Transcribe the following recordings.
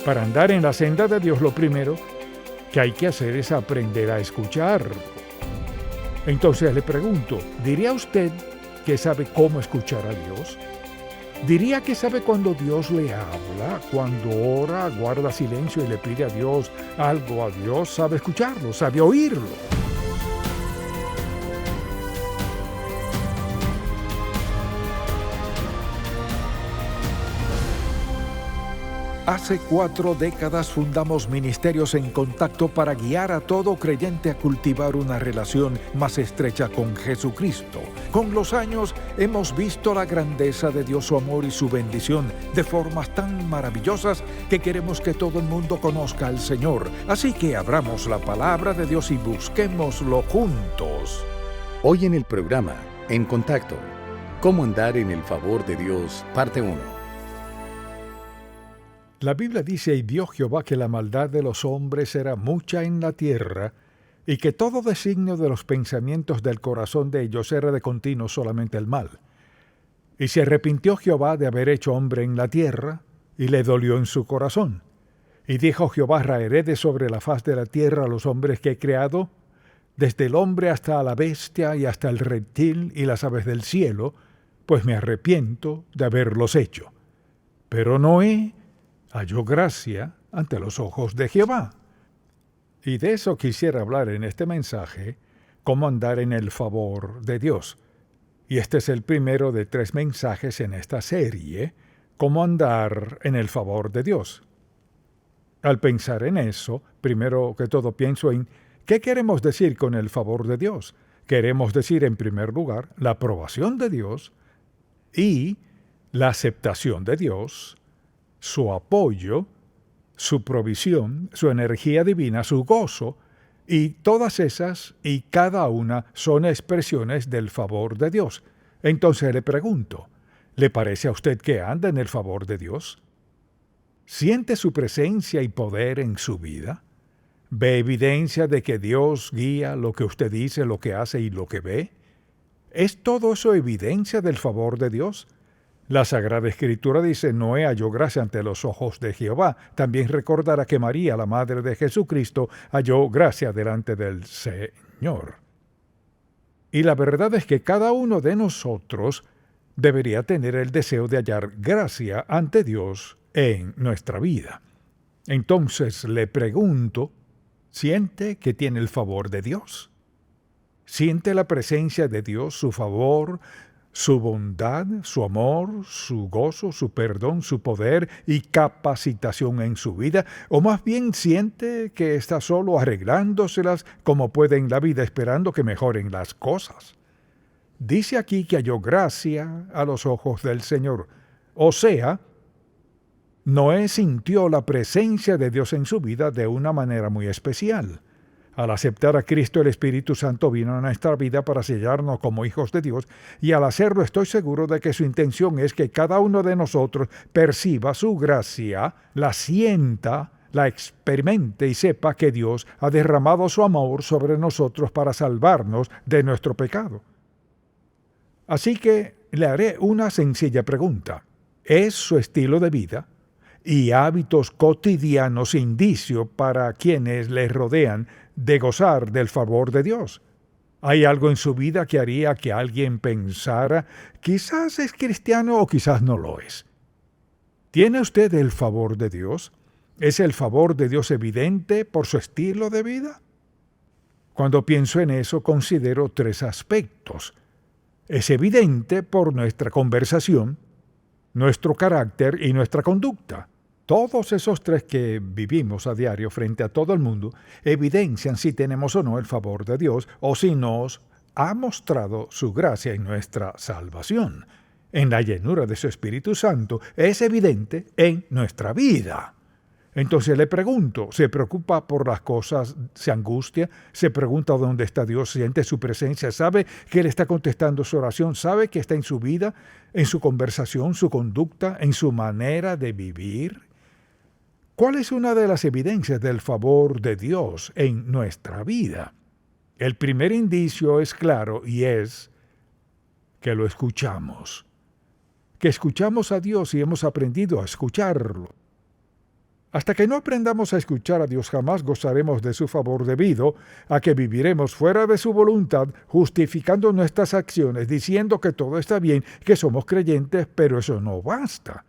Para andar en la senda de Dios, lo primero que hay que hacer es aprender a escuchar. Entonces le pregunto, ¿diría usted que sabe cómo escuchar a Dios? ¿Diría que sabe cuando Dios le habla, cuando ora, guarda silencio y le pide a Dios algo a Dios? ¿Sabe escucharlo? ¿Sabe oírlo? Hace 4 décadas fundamos Ministerios en Contacto para guiar a todo creyente a cultivar una relación más estrecha con Jesucristo. Con los años hemos visto la grandeza de Dios, su amor y su bendición de formas tan maravillosas que queremos que todo el mundo conozca al Señor. Así que abramos la palabra de Dios y busquémoslo juntos. Hoy en el programa En Contacto, ¿cómo andar en el favor de Dios? Parte 1. La Biblia dice: y vio Jehová que la maldad de los hombres era mucha en la tierra, y que todo designio de los pensamientos del corazón de ellos era de continuo solamente el mal. Y se arrepintió Jehová de haber hecho hombre en la tierra, y le dolió en su corazón. Y dijo Jehová: raeré de sobre la faz de la tierra a los hombres que he creado, desde el hombre hasta la bestia y hasta el reptil y las aves del cielo, pues me arrepiento de haberlos hecho. Pero Noé halló gracia ante los ojos de Jehová. Y de eso quisiera hablar en este mensaje, cómo andar en el favor de Dios. Y este es el primero de 3 mensajes en esta serie, cómo andar en el favor de Dios. Al pensar en eso, primero que todo pienso en ¿qué queremos decir con el favor de Dios? Queremos decir, en primer lugar, la aprobación de Dios y la aceptación de Dios, su apoyo, su provisión, su energía divina, su gozo, y todas esas y cada una son expresiones del favor de Dios. Entonces le pregunto, ¿le parece a usted que anda en el favor de Dios? ¿Siente su presencia y poder en su vida? ¿Ve evidencia de que Dios guía lo que usted dice, lo que hace y lo que ve? ¿Es todo eso evidencia del favor de Dios? La Sagrada Escritura dice: Noé halló gracia ante los ojos de Jehová. También recordará que María, la madre de Jesucristo, halló gracia delante del Señor. Y la verdad es que cada uno de nosotros debería tener el deseo de hallar gracia ante Dios en nuestra vida. Entonces le pregunto, ¿siente que tiene el favor de Dios? ¿Siente la presencia de Dios, su favor, su bondad, su amor, su gozo, su perdón, su poder y capacitación en su vida? ¿O más bien siente que está solo arreglándoselas como puede en la vida, esperando que mejoren las cosas? Dice aquí que halló gracia a los ojos del Señor. O sea, Noé sintió la presencia de Dios en su vida de una manera muy especial. Al aceptar a Cristo, el Espíritu Santo vino a nuestra vida para sellarnos como hijos de Dios, y al hacerlo estoy seguro de que su intención es que cada uno de nosotros perciba su gracia, la sienta, la experimente y sepa que Dios ha derramado su amor sobre nosotros para salvarnos de nuestro pecado. Así que le haré una sencilla pregunta. ¿Es su estilo de vida y hábitos cotidianos indicio para quienes le rodean de gozar del favor de Dios? ¿Hay algo en su vida que haría que alguien pensara, quizás es cristiano o quizás no lo es? ¿Tiene usted el favor de Dios? ¿Es el favor de Dios evidente por su estilo de vida? Cuando pienso en eso, considero 3 aspectos. Es evidente por nuestra conversación, nuestro carácter y nuestra conducta. Todos esos 3 que vivimos a diario frente a todo el mundo evidencian si tenemos o no el favor de Dios o si nos ha mostrado su gracia en nuestra salvación. En la llenura de su Espíritu Santo es evidente en nuestra vida. Entonces le pregunto, ¿se preocupa por las cosas, se angustia, se pregunta dónde está Dios, siente su presencia, sabe que Él está contestando su oración, sabe que está en su vida, en su conversación, su conducta, en su manera de vivir? ¿Cuál es una de las evidencias del favor de Dios en nuestra vida? El primer indicio es claro y es que lo escuchamos. Que escuchamos a Dios y hemos aprendido a escucharlo. Hasta que no aprendamos a escuchar a Dios, jamás gozaremos de su favor debido a que viviremos fuera de su voluntad, justificando nuestras acciones, diciendo que todo está bien, que somos creyentes, pero eso no basta.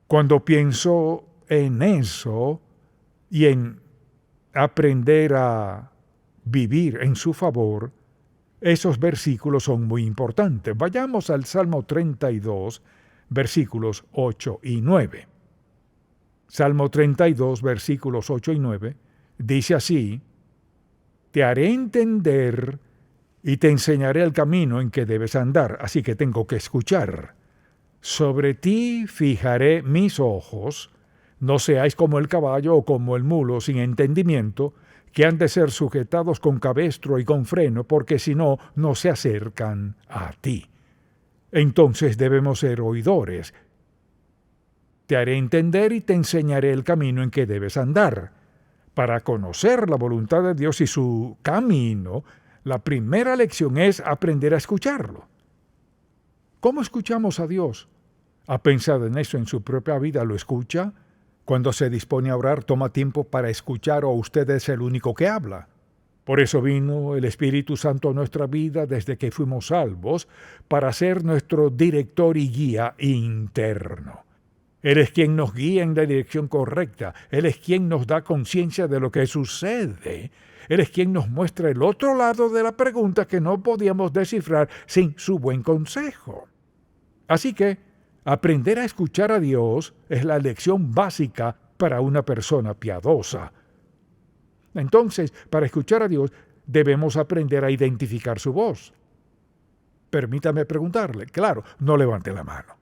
Cuando pienso en eso y en aprender a vivir en su favor, esos versículos son muy importantes. Vayamos al Salmo 32, versículos 8 y 9. Salmo 32, versículos 8 y 9, dice así: Te haré entender y te enseñaré el camino en que debes andar, así que tengo que escuchar. Sobre ti fijaré mis ojos, no seáis como el caballo o como el mulo sin entendimiento, que han de ser sujetados con cabestro y con freno, porque si no, no se acercan a ti. Entonces debemos ser oidores. Te haré entender y te enseñaré el camino en que debes andar. Para conocer la voluntad de Dios y su camino, la primera lección es aprender a escucharlo. ¿Cómo escuchamos a Dios? ¿Ha pensado en eso en su propia vida? ¿Lo escucha? Cuando se dispone a orar, toma tiempo para escuchar, o usted es el único que habla. Por eso vino el Espíritu Santo a nuestra vida desde que fuimos salvos, para ser nuestro director y guía interno. Él es quien nos guía en la dirección correcta. Él es quien nos da conciencia de lo que sucede. Él es quien nos muestra el otro lado de la pregunta que no podíamos descifrar sin su buen consejo. Así que aprender a escuchar a Dios es la lección básica para una persona piadosa. Entonces, para escuchar a Dios, debemos aprender a identificar su voz. Permítame preguntarle, claro, no levante la mano.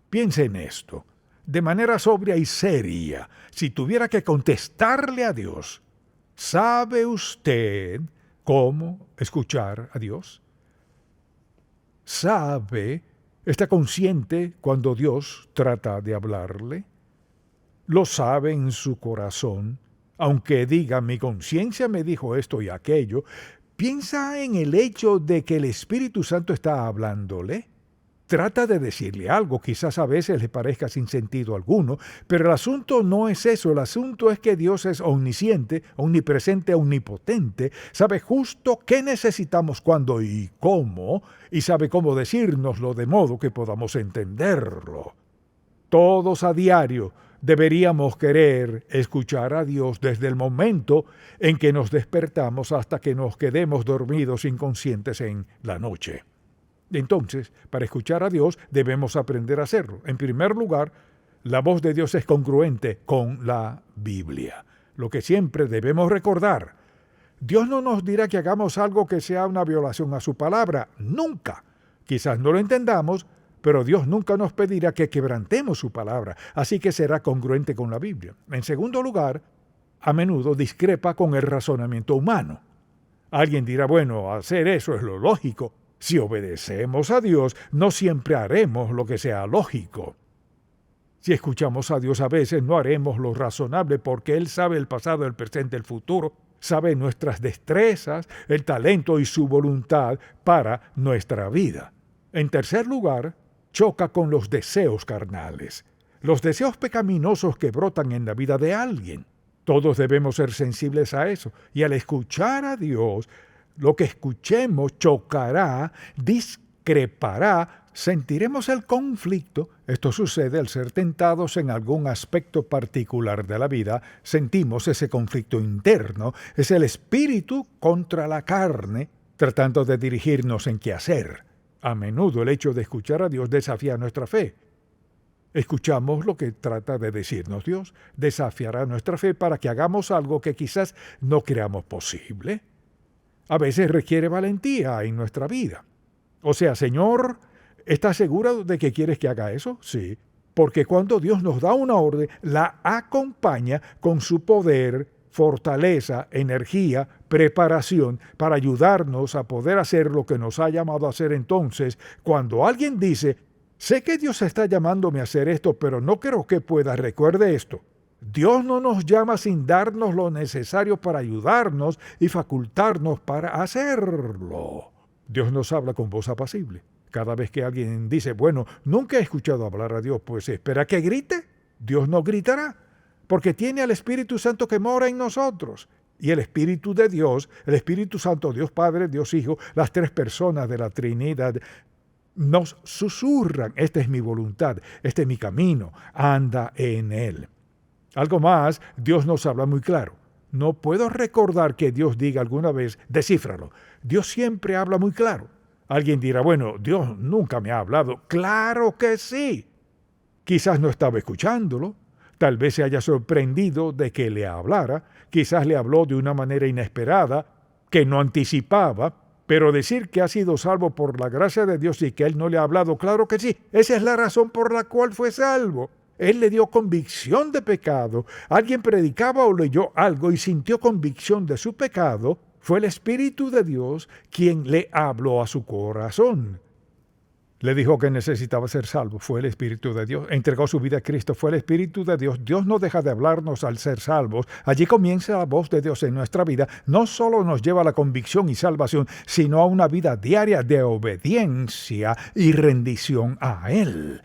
Piense en esto. De manera sobria y seria, si tuviera que contestarle a Dios, ¿sabe usted cómo escuchar a Dios? ¿Sabe, está consciente cuando Dios trata de hablarle? ¿Lo sabe en su corazón? Aunque diga, mi conciencia me dijo esto y aquello, ¿piensa en el hecho de que el Espíritu Santo está hablándole? Trata de decirle algo, quizás a veces le parezca sin sentido alguno, pero el asunto no es eso, el asunto es que Dios es omnisciente, omnipresente, omnipotente, sabe justo qué necesitamos, cuándo y cómo, y sabe cómo decírnoslo de modo que podamos entenderlo. Todos a diario deberíamos querer escuchar a Dios desde el momento en que nos despertamos hasta que nos quedemos dormidos inconscientes en la noche. Entonces, para escuchar a Dios debemos aprender a hacerlo. En primer lugar, la voz de Dios es congruente con la Biblia. Lo que siempre debemos recordar, Dios no nos dirá que hagamos algo que sea una violación a su palabra. Nunca. Quizás no lo entendamos, pero Dios nunca nos pedirá que quebrantemos su palabra. Así que será congruente con la Biblia. En segundo lugar, a menudo discrepa con el razonamiento humano. Alguien dirá, bueno, hacer eso es lo lógico. Si obedecemos a Dios, no siempre haremos lo que sea lógico. Si escuchamos a Dios, a veces no haremos lo razonable porque Él sabe el pasado, el presente, el futuro, sabe nuestras destrezas, el talento y su voluntad para nuestra vida. En tercer lugar, choca con los deseos carnales, los deseos pecaminosos que brotan en la vida de alguien. Todos debemos ser sensibles a eso, y al escuchar a Dios, lo que escuchemos chocará, discrepará, sentiremos el conflicto. Esto sucede al ser tentados en algún aspecto particular de la vida. Sentimos ese conflicto interno. Es el espíritu contra la carne, tratando de dirigirnos en qué hacer. A menudo el hecho de escuchar a Dios desafía nuestra fe. Escuchamos lo que trata de decirnos Dios. Desafiará nuestra fe para que hagamos algo que quizás no creamos posible. A veces requiere valentía en nuestra vida. O sea, Señor, ¿estás seguro de que quieres que haga eso? Sí, porque cuando Dios nos da una orden, la acompaña con su poder, fortaleza, energía, preparación para ayudarnos a poder hacer lo que nos ha llamado a hacer. Entonces, cuando alguien dice, sé que Dios está llamándome a hacer esto, pero no creo que pueda, recuerde esto. Dios no nos llama sin darnos lo necesario para ayudarnos y facultarnos para hacerlo. Dios nos habla con voz apacible. Cada vez que alguien dice, bueno, nunca he escuchado hablar a Dios, pues espera que grite. Dios no gritará. porque tiene al Espíritu Santo que mora en nosotros. Y el Espíritu de Dios, el Espíritu Santo, Dios Padre, Dios Hijo, las tres personas de la Trinidad, nos susurran: esta es mi voluntad, este es mi camino, anda en él. Algo más, Dios nos habla muy claro. No puedo recordar que Dios diga alguna vez: descífralo. Dios siempre habla muy claro. Alguien dirá: bueno, Dios nunca me ha hablado. ¡Claro que sí! Quizás no estaba escuchándolo. Tal vez se haya sorprendido de que le hablara. Quizás le habló de una manera inesperada, que no anticipaba. Pero decir que ha sido salvo por la gracia de Dios y que Él no le ha hablado, claro que sí. Esa es la razón por la cual fue salvo. Él le dio convicción de pecado. Alguien predicaba o leyó algo y sintió convicción de su pecado. Fue el Espíritu de Dios quien le habló a su corazón. Le dijo que necesitaba ser salvo. Fue el Espíritu de Dios. Entregó su vida a Cristo. Fue el Espíritu de Dios. Dios no deja de hablarnos al ser salvos. Allí comienza la voz de Dios en nuestra vida. No solo nos lleva a la convicción y salvación, sino a una vida diaria de obediencia y rendición a Él.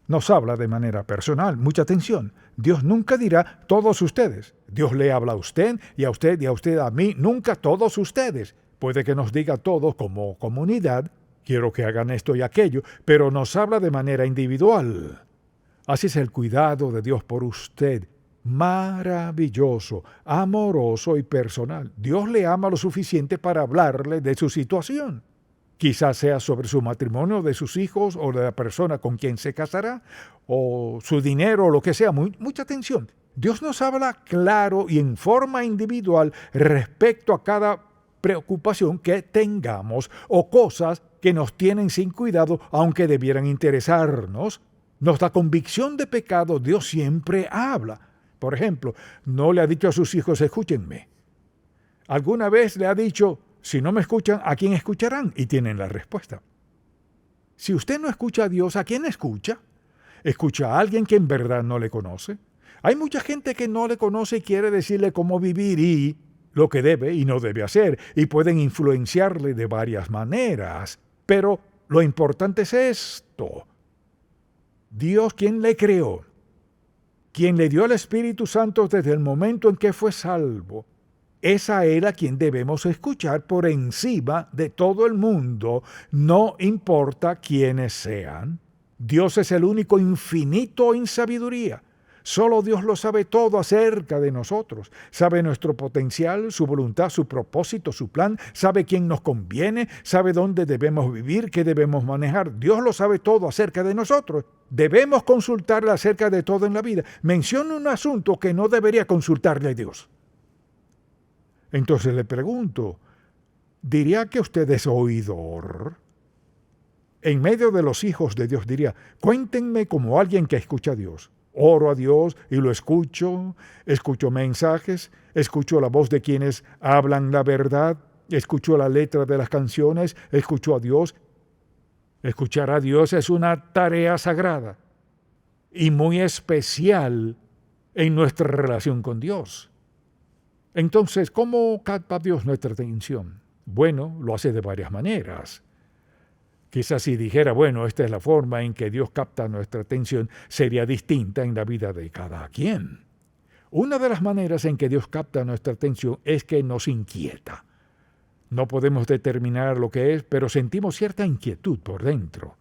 Nos habla de manera personal. Mucha atención. Dios nunca dirá todos ustedes. Dios le habla a usted y a usted y a usted, a mí. Nunca todos ustedes. Puede que nos diga todos como comunidad: quiero que hagan esto y aquello, pero nos habla de manera individual. Así es el cuidado de Dios por usted. Maravilloso, amoroso y personal. Dios le ama lo suficiente para hablarle de su situación. Quizás sea sobre su matrimonio, de sus hijos o de la persona con quien se casará, o su dinero o lo que sea. Mucha atención. Dios nos habla claro y en forma individual respecto a cada preocupación que tengamos o cosas que nos tienen sin cuidado, aunque debieran interesarnos. Nos da convicción de pecado. Dios siempre habla. Por ejemplo, no le ha dicho a sus hijos: escúchenme. ¿Alguna vez le ha dicho: si no me escuchan, ¿a quién escucharán? Y tienen la respuesta. Si usted no escucha a Dios, ¿a quién escucha? ¿Escucha a alguien que en verdad no le conoce? Hay mucha gente que no le conoce y quiere decirle cómo vivir y lo que debe y no debe hacer, y pueden influenciarle de varias maneras. Pero lo importante es esto: Dios, quien le creó, quien le dio el Espíritu Santo desde el momento en que fue salvo, es a Él a quien debemos escuchar por encima de todo el mundo, no importa quiénes sean. Dios es el único infinito en sabiduría. Solo Dios lo sabe todo acerca de nosotros. Sabe nuestro potencial, su voluntad, su propósito, su plan. Sabe quién nos conviene, sabe dónde debemos vivir, qué debemos manejar. Dios lo sabe todo acerca de nosotros. Debemos consultarle acerca de todo en la vida. Menciona un asunto que no debería consultarle a Dios. Entonces le pregunto, ¿diría que usted es oidor? En medio de los hijos de Dios diría: cuéntenme como alguien que escucha a Dios. Oro a Dios y lo escucho mensajes, escucho la voz de quienes hablan la verdad, escucho la letra de las canciones, escucho a Dios. Escuchar a Dios es una tarea sagrada y muy especial en nuestra relación con Dios. Entonces, ¿cómo capta Dios nuestra atención? Bueno, lo hace de varias maneras. Quizás si dijera: bueno, esta es la forma en que Dios capta nuestra atención, sería distinta en la vida de cada quien. Una de las maneras en que Dios capta nuestra atención es que nos inquieta. No podemos determinar lo que es, pero sentimos cierta inquietud por dentro.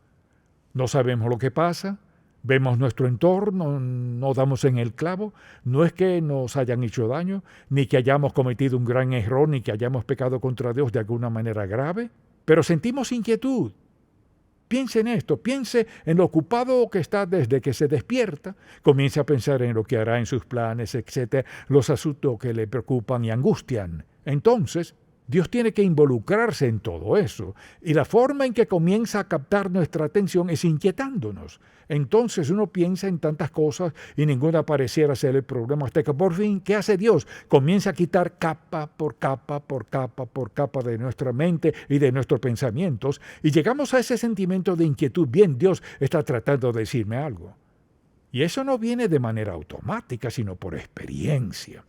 No sabemos lo que pasa, vemos nuestro entorno, no damos en el clavo. No es que nos hayan hecho daño, ni que hayamos cometido un gran error, ni que hayamos pecado contra Dios de alguna manera grave, pero sentimos inquietud. Piense en esto, piense en lo ocupado que está desde que se despierta, comience a pensar en lo que hará en sus planes, etc., los asuntos que le preocupan y angustian. Entonces, Dios tiene que involucrarse en todo eso, y la forma en que comienza a captar nuestra atención es inquietándonos. Entonces uno piensa en tantas cosas y ninguna pareciera ser el problema, hasta que por fin, ¿qué hace Dios? Comienza a quitar capa por capa, por capa, por capa de nuestra mente y de nuestros pensamientos, y llegamos a ese sentimiento de inquietud. Bien, Dios está tratando de decirme algo. Y eso no viene de manera automática, sino por experiencia.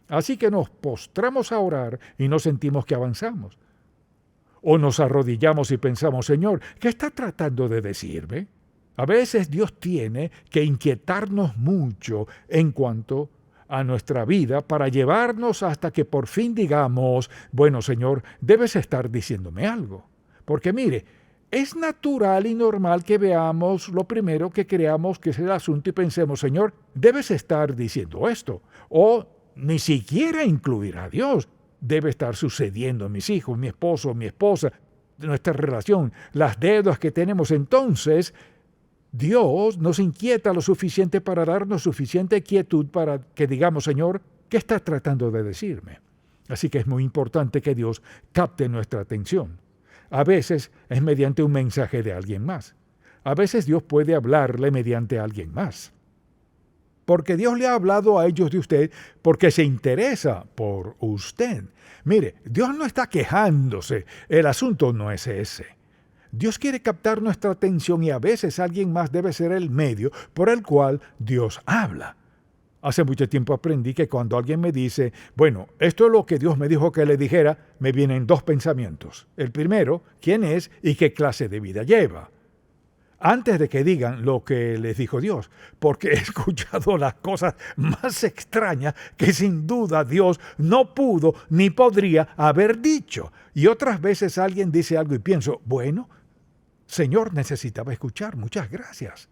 Así que nos postramos a orar y no sentimos que avanzamos. O nos arrodillamos y pensamos: Señor, ¿qué está tratando de decirme? A veces Dios tiene que inquietarnos mucho en cuanto a nuestra vida para llevarnos hasta que por fin digamos, bueno, Señor, debes estar diciéndome algo. Porque mire, es natural y normal que veamos lo primero que creamos que es el asunto y pensemos, Señor, debes estar diciendo esto. O ni siquiera incluir a Dios. Debe estar sucediendo en mis hijos, mi esposo, mi esposa, nuestra relación, las deudas que tenemos. Entonces, Dios nos inquieta lo suficiente para darnos suficiente quietud para que digamos, Señor, ¿qué estás tratando de decirme? Así que es muy importante que Dios capte nuestra atención. A veces es mediante un mensaje de alguien más. A veces Dios puede hablarle mediante alguien más. Porque Dios le ha hablado a ellos de usted porque se interesa por usted. Mire, Dios no está quejándose. El asunto no es ese. Dios quiere captar nuestra atención y a veces alguien más debe ser el medio por el cual Dios habla. Hace mucho tiempo aprendí que cuando alguien me dice, bueno, esto es lo que Dios me dijo que le dijera, me vienen dos pensamientos. El primero, ¿quién es y qué clase de vida lleva? Antes de que digan lo que les dijo Dios, porque he escuchado las cosas más extrañas que sin duda Dios no pudo ni podría haber dicho. Y otras veces alguien dice algo y pienso, bueno, Señor, necesitaba escuchar, muchas gracias.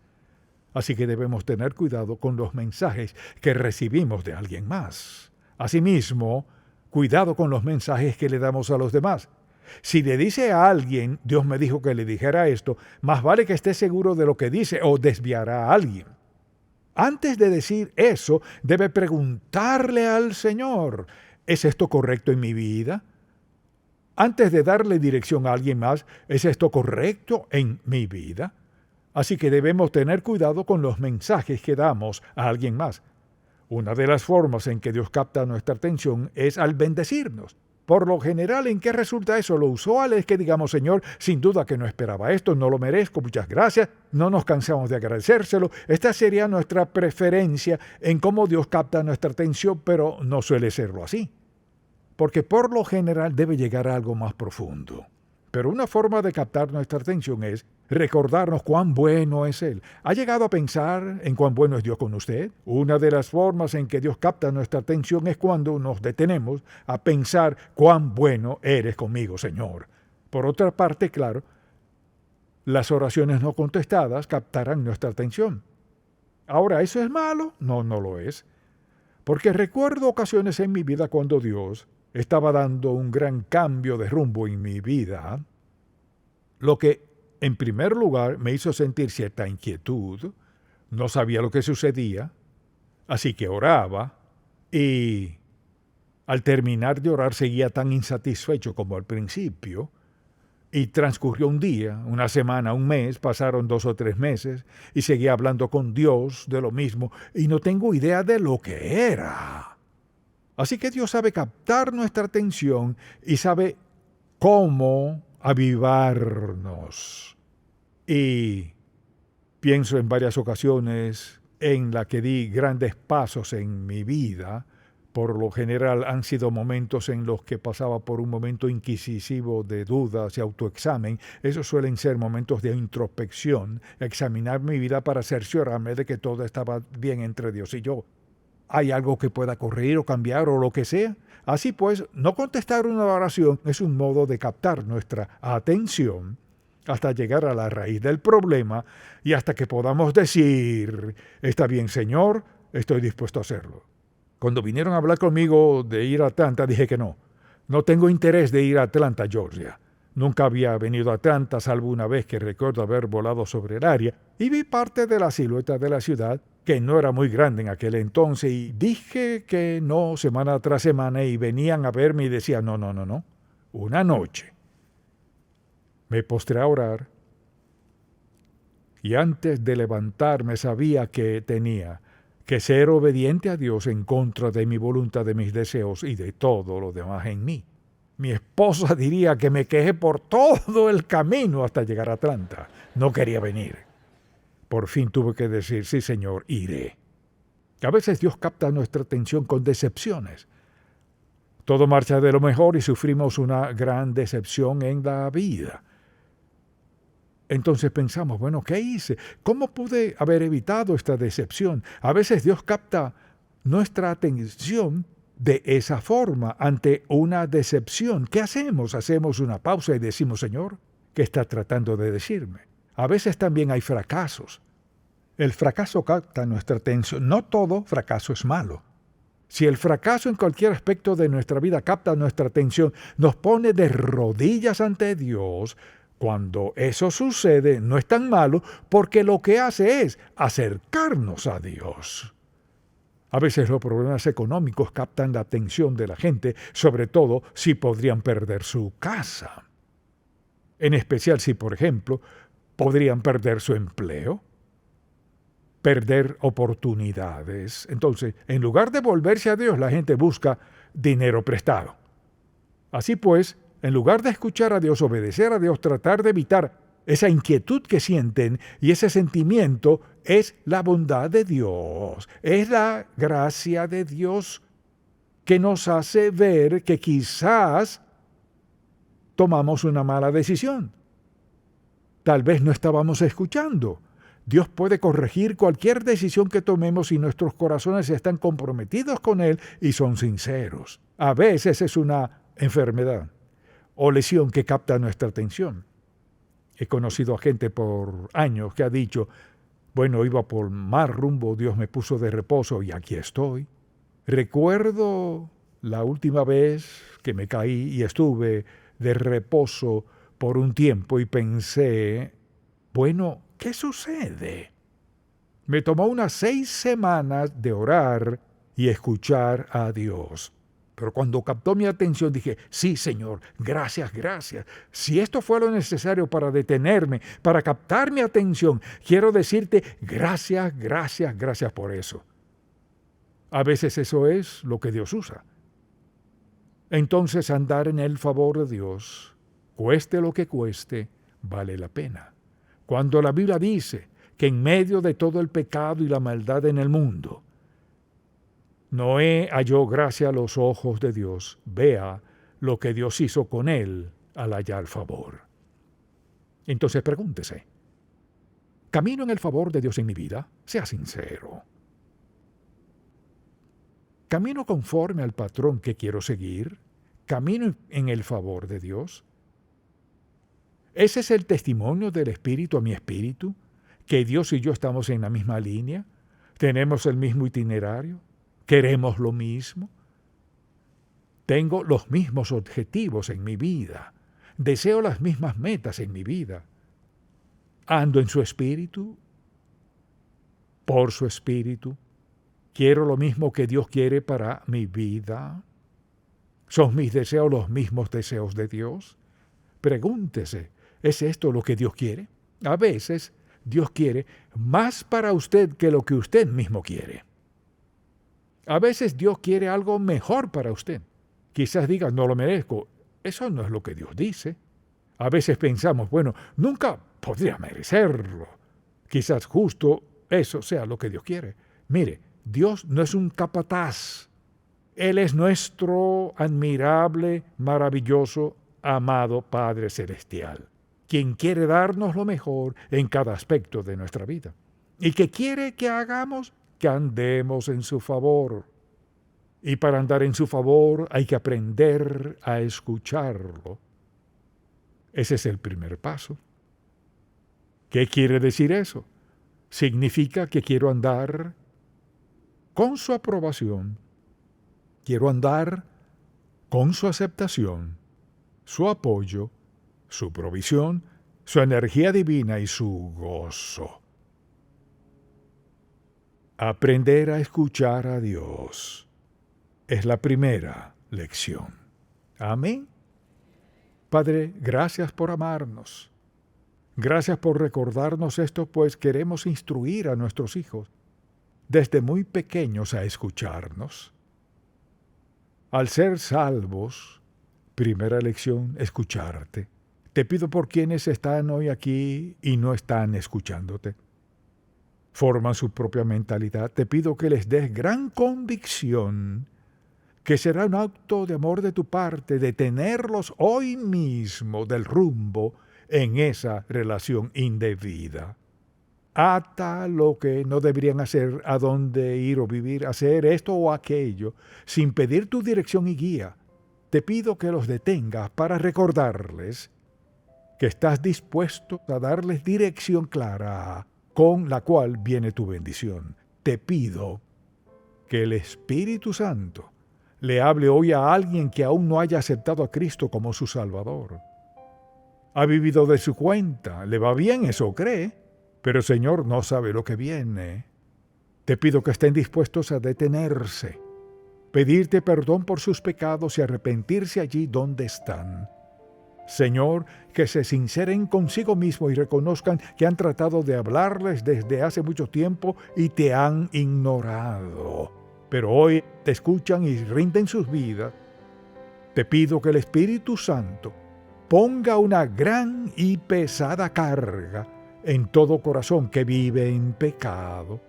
Así que debemos tener cuidado con los mensajes que recibimos de alguien más. Asimismo, cuidado con los mensajes que le damos a los demás. Si le dice a alguien, Dios me dijo que le dijera esto, más vale que esté seguro de lo que dice o desviará a alguien. Antes de decir eso, debe preguntarle al Señor, ¿es esto correcto en mi vida? Antes de darle dirección a alguien más, ¿es esto correcto en mi vida? Así que debemos tener cuidado con los mensajes que damos a alguien más. Una de las formas en que Dios capta nuestra atención es al bendecirnos. Por lo general, ¿en qué resulta eso? Lo usual es que digamos, Señor, sin duda que no esperaba esto, no lo merezco, muchas gracias, no nos cansamos de agradecérselo. Esta sería nuestra preferencia en cómo Dios capta nuestra atención, pero no suele serlo así. Porque por lo general debe llegar a algo más profundo. Pero una forma de captar nuestra atención es recordarnos cuán bueno es Él. ¿Ha llegado a pensar en cuán bueno es Dios con usted? Una de las formas en que Dios capta nuestra atención es cuando nos detenemos a pensar cuán bueno eres conmigo, Señor. Por otra parte, claro, las oraciones no contestadas captarán nuestra atención. Ahora, ¿eso es malo? No, no lo es. Porque recuerdo ocasiones en mi vida cuando Dios estaba dando un gran cambio de rumbo en mi vida, lo que, en primer lugar, me hizo sentir cierta inquietud. No sabía lo que sucedía, así que oraba, y al terminar de orar seguía tan insatisfecho como al principio, y transcurrió un día, una semana, un mes, pasaron 2 o 3 meses, y seguía hablando con Dios de lo mismo, y no tengo idea de lo que era. Así que Dios sabe captar nuestra atención y sabe cómo avivarnos. Y pienso en varias ocasiones en la que di grandes pasos en mi vida. Por lo general han sido momentos en los que pasaba por un momento inquisitivo de dudas y autoexamen. Esos suelen ser momentos de introspección, examinar mi vida para cerciorarme de que todo estaba bien entre Dios y yo. ¿Hay algo que pueda corregir o cambiar o lo que sea? Así pues, no contestar una oración es un modo de captar nuestra atención hasta llegar a la raíz del problema y hasta que podamos decir, está bien, Señor, estoy dispuesto a hacerlo. Cuando vinieron a hablar conmigo de ir a Atlanta, dije que no. No tengo interés de ir a Atlanta, Georgia. Nunca había venido a Atlanta, salvo una vez que recuerdo haber volado sobre el área y vi parte de la silueta de la ciudad, que no era muy grande en aquel entonces, y dije que no semana tras semana y venían a verme y decían, no. Una noche me postré a orar y antes de levantarme sabía que tenía que ser obediente a Dios en contra de mi voluntad, de mis deseos y de todo lo demás en mí. Mi esposa diría que me quejé por todo el camino hasta llegar a Atlanta. No quería venir. Por fin tuve que decir, sí, Señor, iré. A veces Dios capta nuestra atención con decepciones. Todo marcha de lo mejor y sufrimos una gran decepción en la vida. Entonces pensamos, bueno, ¿qué hice? ¿Cómo pude haber evitado esta decepción? A veces Dios capta nuestra atención de esa forma ante una decepción. ¿Qué hacemos? Hacemos una pausa y decimos, Señor, ¿qué está tratando de decirme? A veces también hay fracasos. El fracaso capta nuestra atención. No todo fracaso es malo. Si el fracaso en cualquier aspecto de nuestra vida capta nuestra atención, nos pone de rodillas ante Dios, cuando eso sucede no es tan malo porque lo que hace es acercarnos a Dios. A veces los problemas económicos captan la atención de la gente, sobre todo si podrían perder su casa. En especial si, por ejemplo, podrían perder su empleo, perder oportunidades. Entonces, en lugar de volverse a Dios, la gente busca dinero prestado. Así pues, en lugar de escuchar a Dios, obedecer a Dios, tratar de evitar esa inquietud que sienten y ese sentimiento, es la bondad de Dios, es la gracia de Dios que nos hace ver que quizás tomamos una mala decisión. Tal vez no estábamos escuchando. Dios puede corregir cualquier decisión que tomemos si nuestros corazones están comprometidos con Él y son sinceros. A veces es una enfermedad o lesión que capta nuestra atención. He conocido a gente por años que ha dicho, bueno, iba por mal rumbo, Dios me puso de reposo y aquí estoy. Recuerdo la última vez que me caí y estuve de reposo por un tiempo y pensé, bueno, ¿qué sucede? Me tomó unas 6 semanas de orar y escuchar a Dios. Pero cuando captó mi atención dije, sí, Señor, gracias, gracias. Si esto fue lo necesario para detenerme, para captar mi atención, quiero decirte gracias, gracias, gracias por eso. A veces eso es lo que Dios usa. Entonces andar en el favor de Dios, cueste lo que cueste, vale la pena. Cuando la Biblia dice que en medio de todo el pecado y la maldad en el mundo, Noé halló gracia a los ojos de Dios. Vea lo que Dios hizo con él al hallar favor. Entonces pregúntese, ¿camino en el favor de Dios en mi vida? Sea sincero. ¿Camino conforme al patrón que quiero seguir? ¿Camino en el favor de Dios? ¿Ese es el testimonio del Espíritu a mi espíritu? ¿Que Dios y yo estamos en la misma línea? ¿Tenemos el mismo itinerario? ¿Queremos lo mismo? Tengo los mismos objetivos en mi vida. Deseo las mismas metas en mi vida. ¿Ando en su espíritu? ¿Por su espíritu? ¿Quiero lo mismo que Dios quiere para mi vida? ¿Son mis deseos los mismos deseos de Dios? Pregúntese, ¿es esto lo que Dios quiere? A veces Dios quiere más para usted que lo que usted mismo quiere. A veces Dios quiere algo mejor para usted. Quizás diga, no lo merezco. Eso no es lo que Dios dice. A veces pensamos, bueno, nunca podría merecerlo. Quizás justo eso sea lo que Dios quiere. Mire, Dios no es un capataz. Él es nuestro admirable, maravilloso, amado Padre Celestial, quien quiere darnos lo mejor en cada aspecto de nuestra vida. ¿Y qué quiere que hagamos? Que andemos en su favor. Y para andar en su favor hay que aprender a escucharlo. Ese es el primer paso. ¿Qué quiere decir eso? Significa que quiero andar con su aprobación. Quiero andar con su aceptación, su apoyo, su provisión, su energía divina y su gozo. Aprender a escuchar a Dios es la primera lección. Amén. Padre, gracias por amarnos. Gracias por recordarnos esto, pues queremos instruir a nuestros hijos desde muy pequeños a escucharnos. Al ser salvos, primera lección, escucharte. Te pido por quienes están hoy aquí y no están escuchándote. Forman su propia mentalidad. Te pido que les des gran convicción, que será un acto de amor de tu parte, de tenerlos hoy mismo del rumbo en esa relación indebida. ata lo que no deberían hacer, a dónde ir o vivir, hacer esto o aquello, sin pedir tu dirección y guía. Te pido que los detengas para recordarles que estás dispuesto a darles dirección clara con la cual viene tu bendición. Te pido que el Espíritu Santo le hable hoy a alguien que aún no haya aceptado a Cristo como su Salvador. Ha vivido de su cuenta, le va bien, eso cree, pero el Señor no sabe lo que viene. Te pido que estén dispuestos a detenerse, pedirte perdón por sus pecados y arrepentirse allí donde están. Señor, que se sinceren consigo mismo y reconozcan que han tratado de hablarles desde hace mucho tiempo y te han ignorado. Pero hoy te escuchan y rinden sus vidas. Te pido que el Espíritu Santo ponga una gran y pesada carga en todo corazón que vive en pecado,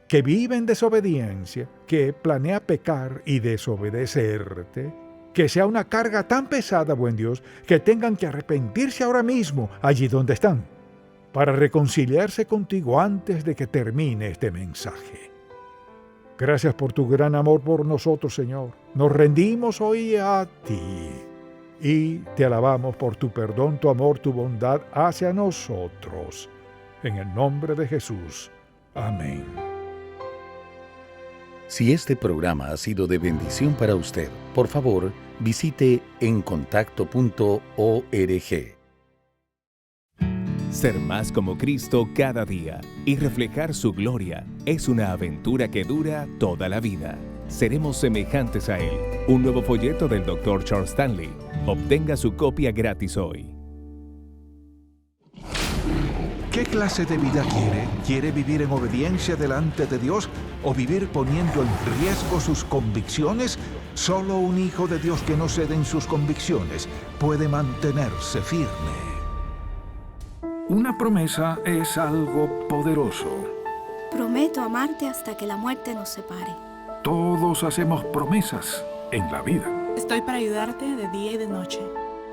que vive en desobediencia, que planea pecar y desobedecerte. Que sea una carga tan pesada, buen Dios, que tengan que arrepentirse ahora mismo, allí donde están, para reconciliarse contigo antes de que termine este mensaje. Gracias por tu gran amor por nosotros, Señor. Nos rendimos hoy a ti y te alabamos por tu perdón, tu amor, tu bondad hacia nosotros. En el nombre de Jesús. Amén. Si este programa ha sido de bendición para usted, por favor, visite encontacto.org. Ser más como Cristo cada día y reflejar su gloria es una aventura que dura toda la vida. Seremos semejantes a Él. Un nuevo folleto del Dr. Charles Stanley. Obtenga su copia gratis hoy. ¿Qué clase de vida quiere? ¿Quiere vivir en obediencia delante de Dios o vivir poniendo en riesgo sus convicciones? Solo un hijo de Dios que no cede en sus convicciones puede mantenerse firme. Una promesa es algo poderoso. Prometo amarte hasta que la muerte nos separe. Todos hacemos promesas en la vida. Estoy para ayudarte de día y de noche.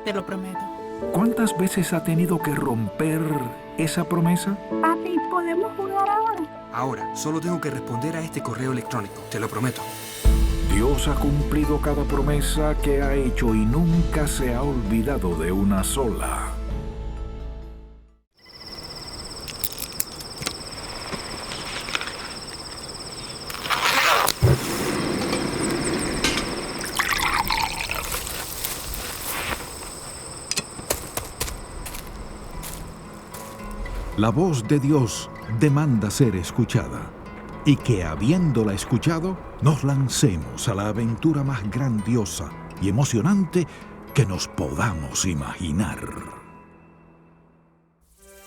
Te lo prometo. ¿Cuántas veces ha tenido que romper esa promesa? Papi, ¿podemos jugar ahora? Ahora, solo tengo que responder a este correo electrónico, te lo prometo. Dios ha cumplido cada promesa que ha hecho y nunca se ha olvidado de una sola. La voz de Dios demanda ser escuchada, y que habiéndola escuchado, nos lancemos a la aventura más grandiosa y emocionante que nos podamos imaginar.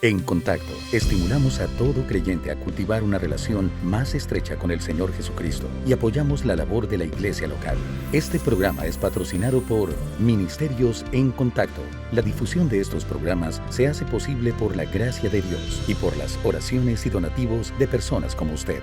En Contacto, estimulamos a todo creyente a cultivar una relación más estrecha con el Señor Jesucristo y apoyamos la labor de la iglesia local. Este programa es patrocinado por Ministerios en Contacto. La difusión de estos programas se hace posible por la gracia de Dios y por las oraciones y donativos de personas como usted.